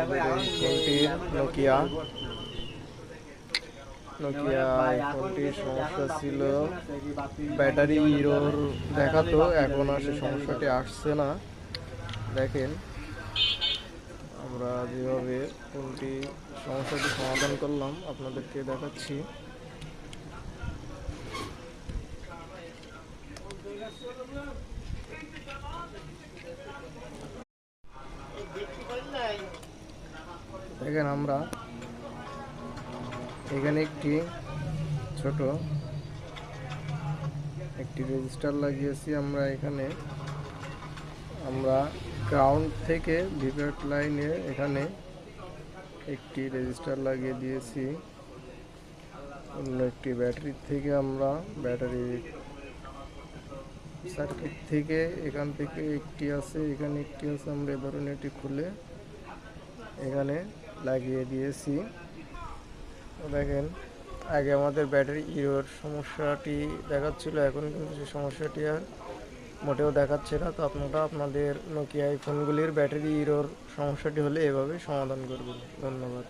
আমাদের এই ফোনটির নোকিয়া এই ফোনটির সমস্যা ছিল ব্যাটারি ইরোর দেখাতো, এখন আর সে সমস্যাটি আসছে না। দেখেন আমরা যেভাবে ফোনটি সমস্যাটি সমাধান করলাম আপনাদেরকে দেখাচ্ছি। দেখেন আমরা এখানে ছোট একটি রেজিস্টার লাগিয়েছি। আমরা গ্রাউন্ড থেকে ভিভেট লাইনে এখানে একটি রেজিস্টার লাগিয়ে দিয়েছি। অন্য একটি ব্যাটারি থেকে আমরা ব্যাটারি সার্কিট থেকে এখান থেকে একটি আছে, এখানে একটি আছে, আমরা এ ধরনের এটি খুলে এখানে লাগিয়ে দিয়েছি। দেখেন আগে আমাদের ব্যাটারি ইরোর সমস্যাটি দেখাচ্ছিল, এখন কিন্তু সেই সমস্যাটি আর মোটেও দেখাচ্ছে না। তো আপনারা আপনাদের নোকিয়া ফোনগুলির ব্যাটারি ইরোর সমস্যাটি হলে এভাবে সমাধান করবেন। ধন্যবাদ।